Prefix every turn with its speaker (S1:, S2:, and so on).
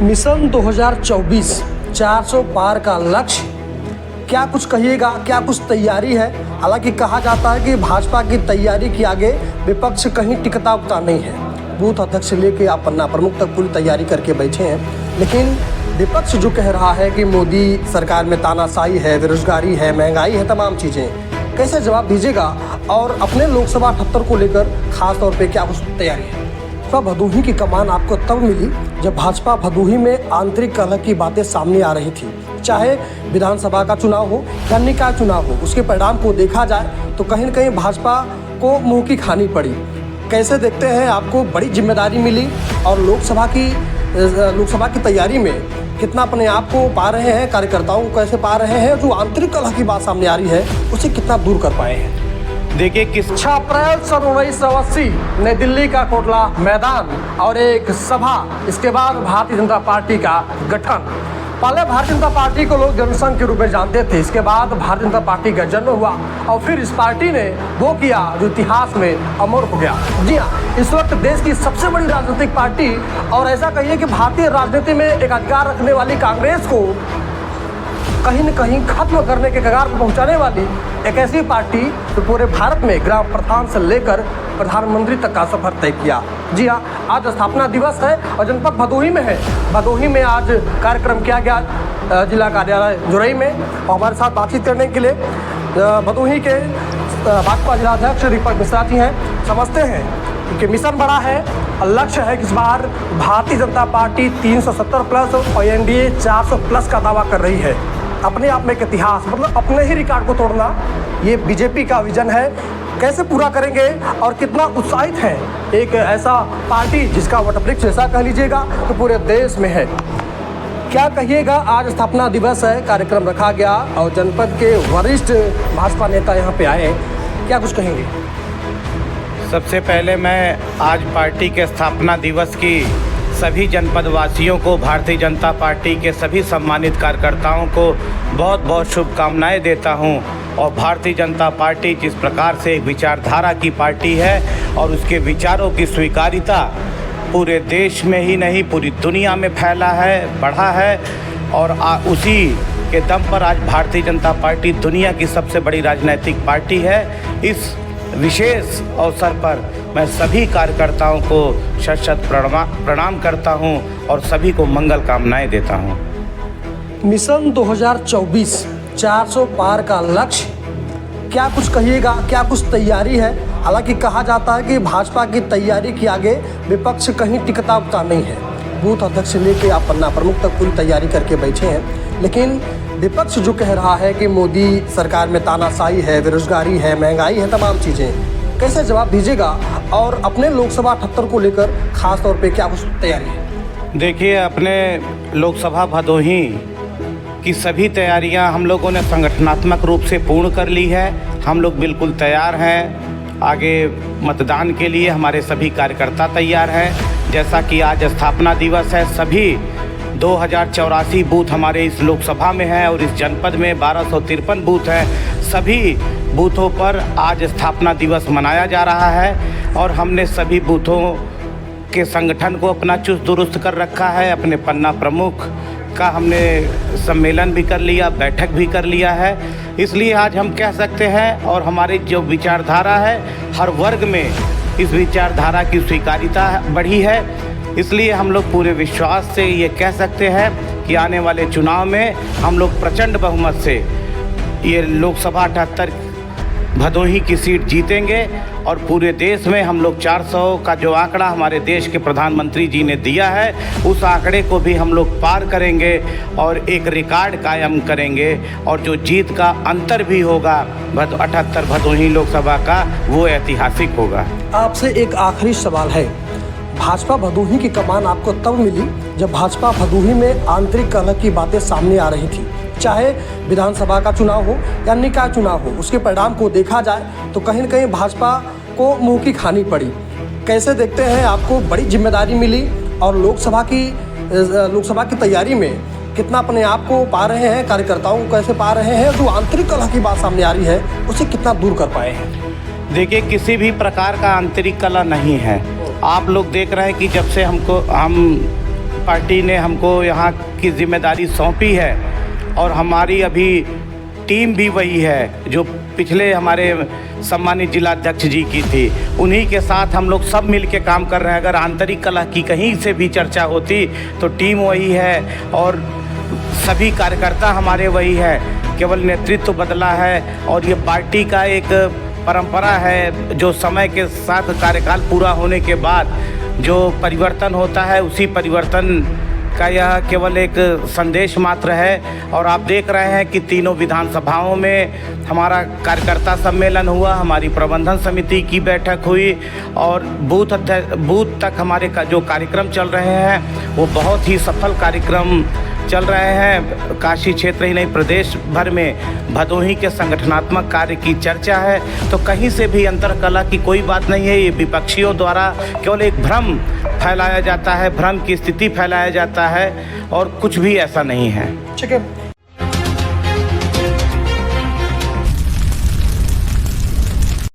S1: Mission 2024 400 पार का लक्ष्य, क्या कुछ कहिएगा, क्या कुछ तैयारी है? हालांकि कहा जाता है कि भाजपा की तैयारी के आगे विपक्ष कहीं टिकता उकता नहीं है। बूथ अध्यक्ष से लेके आप पन्ना प्रमुख तक पूरी तैयारी करके बैठे हैं, लेकिन विपक्ष जो कह रहा है कि मोदी सरकार में तानाशाही है, बेरोजगारी है, महंगाई है, तमाम चीज़ें, कैसे जवाब दीजिएगा? और अपने लोकसभा 78 को लेकर खास तौर पे क्या कुछ तैयारी है? तो भदोही की कमान आपको तब मिली जब भाजपा भदोही में आंतरिक कलह की बातें सामने आ रही थी। चाहे विधानसभा का चुनाव हो या निकाय चुनाव हो, उसके परिणाम को देखा जाए तो कहीं न कहीं भाजपा को मुंह की खानी पड़ी। कैसे देखते हैं? आपको बड़ी जिम्मेदारी मिली और लोकसभा की तैयारी में कितना अपने आप को पा रहे हैं, कार्यकर्ताओं को कैसे पा रहे हैं, जो आंतरिक कलह की बात सामने आ रही है उसे कितना दूर कर पाए हैं?
S2: देखिए,
S1: 6 अप्रैल सन 1980 नई दिल्ली का कोटला मैदान और एक सभा, इसके बाद भारतीय जनता पार्टी का गठन। पहले भारतीय जनता पार्टी को लोग जनसंघ के रूप में जानते थे, इसके बाद भारतीय जनता पार्टी का जन्म हुआ और फिर इस पार्टी ने वो किया जो इतिहास में अमर हो गया। जी हाँ, इस वक्त देश की सबसे बड़ी राजनीतिक पार्टी और ऐसा कहिए कि भारतीय राजनीति में एक अधिकार रखने वाली कांग्रेस को कहीं न कहीं खत्म करने के कगार पर पहुंचाने वाली एक ऐसी पार्टी जो पूरे भारत में ग्राम प्रधान से लेकर प्रधानमंत्री तक का सफर तय किया। जी हाँ, आज स्थापना दिवस है और जनपद भदोही में है। भदोही में आज कार्यक्रम किया गया जिला कार्यालय जुरई में, और हमारे साथ बातचीत करने के लिए भदोही के भाजपा जिलाध्यक्ष दीपक मिश्रा जी हैं। समझते हैं कि मिशन बड़ा है, लक्ष्य है कि इस बार भारतीय जनता पार्टी 370 प्लस और एनडीए 400 प्लस का दावा कर रही है। अपने आप में एक इतिहास, मतलब अपने ही रिकॉर्ड को तोड़ना, ये बीजेपी का विजन है। कैसे पूरा करेंगे और कितना उत्साहित है एक ऐसा पार्टी जिसका वटवृक्ष ऐसा कह लीजिएगा तो पूरे देश में है। क्या कहिएगा? आज स्थापना दिवस है, कार्यक्रम रखा गया और जनपद के वरिष्ठ भाजपा नेता यहाँ पे आए, क्या कुछ कहेंगे?
S2: सबसे पहले मैं आज पार्टी के स्थापना दिवस की सभी जनपद वासियों को, भारतीय जनता पार्टी के सभी सम्मानित कार्यकर्ताओं को बहुत बहुत शुभकामनाएं देता हूं। और भारतीय जनता पार्टी जिस प्रकार से एक विचारधारा की पार्टी है और उसके विचारों की स्वीकार्यता पूरे देश में ही नहीं पूरी दुनिया में फैला है, बढ़ा है, और उसी के दम पर आज भारतीय जनता पार्टी दुनिया की सबसे बड़ी राजनीतिक पार्टी है। इस विशेष अवसर पर मैं सभी कार्यकर्ताओं को शत प्रणाम करता हूं और सभी को मंगल कामनाएं देता हूं।
S1: मिशन 2024 400 पार का लक्ष्य, क्या कुछ कहिएगा, क्या कुछ तैयारी है? हालांकि कहा जाता है कि भाजपा की तैयारी के आगे विपक्ष कहीं टिकता उकता नहीं है। बूथ अध्यक्ष से लेके आप पन्ना प्रमुख तक पूरी तैयारी करके बैठे हैं, लेकिन विपक्ष जो कह रहा है कि मोदी सरकार में तानाशाही है, बेरोजगारी है, महंगाई है, तमाम चीज़ें, कैसे जवाब दीजिएगा? और अपने लोकसभा 78 को लेकर खास तौर पे क्या कुछ तैयारी है?
S2: देखिए, अपने लोकसभा भदोही की सभी तैयारियां हम लोगों ने संगठनात्मक रूप से पूर्ण कर ली है। हम लोग बिल्कुल तैयार हैं। आगे मतदान के लिए हमारे सभी कार्यकर्ता तैयार हैं। जैसा कि आज स्थापना दिवस है, सभी 2084 बूथ हमारे इस लोकसभा में हैं और इस जनपद में 1253 बूथ हैं। सभी बूथों पर आज स्थापना दिवस मनाया जा रहा है और हमने सभी बूथों के संगठन को अपना चुस्त दुरुस्त कर रखा है। अपने पन्ना प्रमुख का हमने सम्मेलन भी कर लिया, बैठक भी कर लिया है। इसलिए आज हम कह सकते हैं, और हमारी जो विचारधारा है हर वर्ग में इस विचारधारा की स्वीकार्यता बढ़ी है। इसलिए हम लोग पूरे विश्वास से ये कह सकते हैं कि आने वाले चुनाव में हम लोग प्रचंड बहुमत से ये लोकसभा 78 भदोही की सीट जीतेंगे और पूरे देश में हम लोग 400 का जो आंकड़ा हमारे देश के प्रधानमंत्री जी ने दिया है, उस आंकड़े को भी हम लोग पार करेंगे और एक रिकॉर्ड कायम करेंगे। और जो जीत का अंतर भी होगा 78 भदोही लोकसभा का, वो ऐतिहासिक होगा।
S1: आपसे एक आखिरी सवाल है, भाजपा भदोही की कमान आपको तब मिली जब भाजपा भदोही में आंतरिक कलह की बातें सामने आ रही थी। चाहे विधानसभा का चुनाव हो या निकाय चुनाव हो, उसके परिणाम को देखा जाए तो कहीं न कहीं भाजपा को मुंह की खानी पड़ी। कैसे देखते हैं? आपको बड़ी जिम्मेदारी मिली और लोकसभा की तैयारी में कितना अपने आप को पा रहे हैं, कार्यकर्ताओं को कैसे पा रहे हैं, जो आंतरिक कलह की बात सामने आ रही है उसे कितना दूर कर पाए हैं?
S2: देखिए, किसी भी प्रकार का आंतरिक कलह नहीं है। आप लोग देख रहे हैं कि जब से हम पार्टी ने हमको यहाँ की जिम्मेदारी सौंपी है और हमारी अभी टीम भी वही है जो पिछले हमारे सम्मानित जिलाध्यक्ष जी की थी। उन्हीं के साथ हम लोग सब मिल के काम कर रहे हैं। अगर आंतरिक कलह की कहीं से भी चर्चा होती तो टीम वही है और सभी कार्यकर्ता हमारे वही है, केवल नेतृत्व बदला है। और ये पार्टी का एक परंपरा है जो समय के साथ कार्यकाल पूरा होने के बाद जो परिवर्तन होता है, उसी परिवर्तन का यह केवल एक संदेश मात्र है। और आप देख रहे हैं कि तीनों विधानसभाओं में हमारा कार्यकर्ता सम्मेलन हुआ, हमारी प्रबंधन समिति की बैठक हुई और बूथ तक हमारे जो कार्यक्रम चल रहे हैं वो बहुत ही सफल कार्यक्रम चल रहे हैं। काशी क्षेत्र ही नहीं, प्रदेश भर में भदोही के संगठनात्मक कार्य की चर्चा है। तो कहीं से भी अंतर्कलह की कोई बात नहीं है। ये विपक्षियों द्वारा केवल एक भ्रम फैलाया जाता है, भ्रम की स्थिति फैलाया जाता है और कुछ भी ऐसा नहीं है।
S1: ठीक है।